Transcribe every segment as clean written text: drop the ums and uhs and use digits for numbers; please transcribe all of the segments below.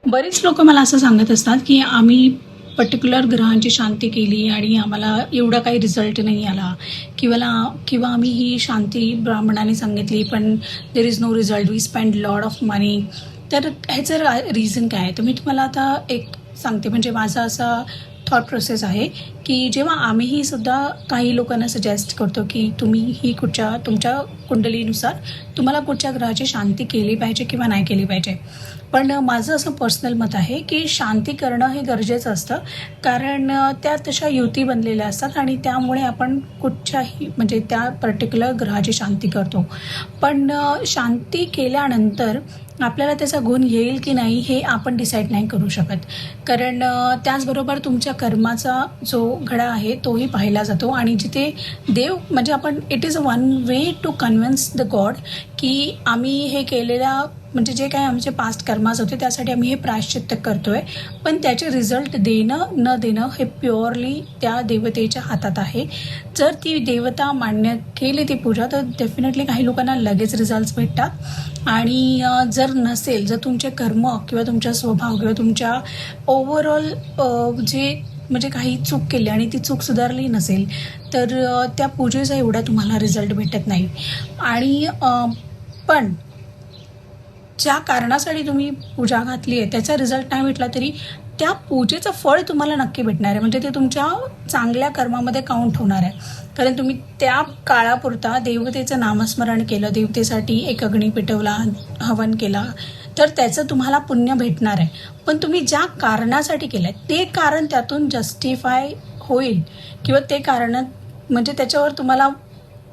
बरेच लोक मला असं सांगत असतात की आम्ही पर्टिक्युलर ग्रहांची शांती केली आणि आम्हाला एवढा काही रिझल्ट नाही आला किंवा आम्ही ही शांती ब्राह्मणाने सांगितली पण there is no result, we spend lot of money. तर ह्याचं रिझन काय आहे? तर मी तुम्हाला आता एक सांगते. म्हणजे माझा असा थॉट प्रोसेस आहे की जेव्हा आम्हीही सुद्धा काही लोकांना सजेस्ट करतो की तुम्ही ही तुमच्या कुंडलीनुसार तुम्हाला कुठच्या ग्रहाची शांती केली पाहिजे किंवा नाही केली पाहिजे. पण माझं असं पर्सनल मत आहे की शांती करणं हे गरजेचं असतं, कारण त्या तशा युती बनलेल्या असतात आणि त्यामुळे आपण कुठच्याही म्हणजे त्या पर्टिक्युलर ग्रहाची शांती करतो. पण शांती केल्यानंतर आपल्याला त्याचा गुण येईल की नाही हे आपण डिसाईड नाही करू शकत, कारण त्याचबरोबर तुमच्या कर्माचा जो घडा आहे तोही पाहिला जातो. आणि जिथे देव म्हणजे आपण it is a one way to convince the god की आम्ही हे केलेल्या म्हणजे जे काही आमचे पास्ट कर्मास होते त्यासाठी आम्ही हे प्रायश्चित्त करतोय, पण त्याचे रिझल्ट देणं न देणं हे प्युअरली त्या देवतेच्या हातात आहे. जर ती देवता मान्य केली ती पूजा तर डेफिनेटली काही लोकांना लगेच रिझल्ट्स भेटतात. आणि जर नसेल, जर तुमचे कर्म किंवा तुमचा स्वभाव किंवा तुमच्या ओव्हरऑल जे म्हणजे काही चूक केली आणि ती चूक सुधारली नसेल तर त्या पूजेचा एवढा तुम्हाला रिझल्ट भेटत नाही. आणि पण ज्या कारणासाठी तुम्ही पूजा घातली आहे त्याचा रिझल्ट नाही भेटला तरी त्या पूजेचं फळ तुम्हाला नक्की भेटणार आहे. म्हणजे ते तुमच्या चांगल्या कर्मामध्ये काउंट होणार आहे, कारण तुम्ही त्या काळापुरता देवतेचं नामस्मरण केलं, देवतेसाठी एक अग्नी पेटवला, हवन केला, तर त्याचं तुम्हाला पुण्य भेटणार आहे. पण तुम्ही ज्या कारणासाठी केलं आहे ते कारण त्यातून जस्टिफाय होईल किंवा ते कारण म्हणजे त्याच्यावर तुम्हाला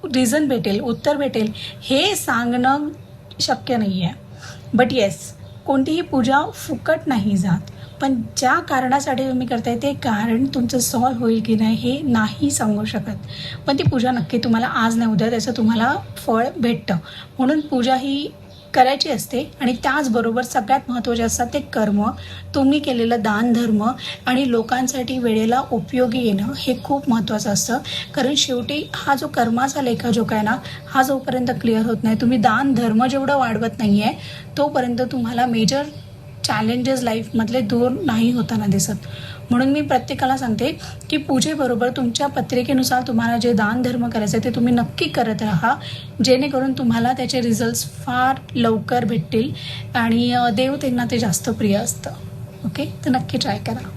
रिझन भेटेल, उत्तर भेटेल हे सांगणं शक्य नाही आहे. बट येस, कोणतीही पूजा फुकट नाही जात, पण ज्या कारणासाठी तुम्ही करताय ते कारण तुमचं सॉल्व्ह होईल की नाही हे नाही सांगू शकत. पण ती पूजा नक्की तुम्हाला आज नाही उद्या त्याचं तुम्हाला फळ भेटतं. म्हणून पूजा ही करायची असते. आणि त्याचबरोबर सगळ्यात महत्त्वाचे असतात ते कर्म, तुम्ही केलेलं दान धर्म आणि लोकांसाठी वेळेला उपयोगी येणं हे खूप महत्त्वाचं असतं. कारण शेवटी हा जो कर्माचा लेखाजोखा आहे ना, हा जोपर्यंत क्लिअर होत नाही, तुम्ही दान धर्म जेवढं वाढवत नाही आहे तोपर्यंत तुम्हाला मेजर चॅलेंजेस लाईफमधले दूर नाही होताना दिसत. म्हणून मी प्रत्येकाला सांगते की पूजेबरोबर तुमच्या पत्रिकेनुसार तुम्हाला जे दान धर्म करायचं ते तुम्ही नक्की करत राहा, जेणेकरून तुम्हाला त्याचे रिझल्ट्स फार लवकर भेटतील आणि देवतेंना ते जास्त प्रिय असतं. ओके, तर नक्की ट्राय करा.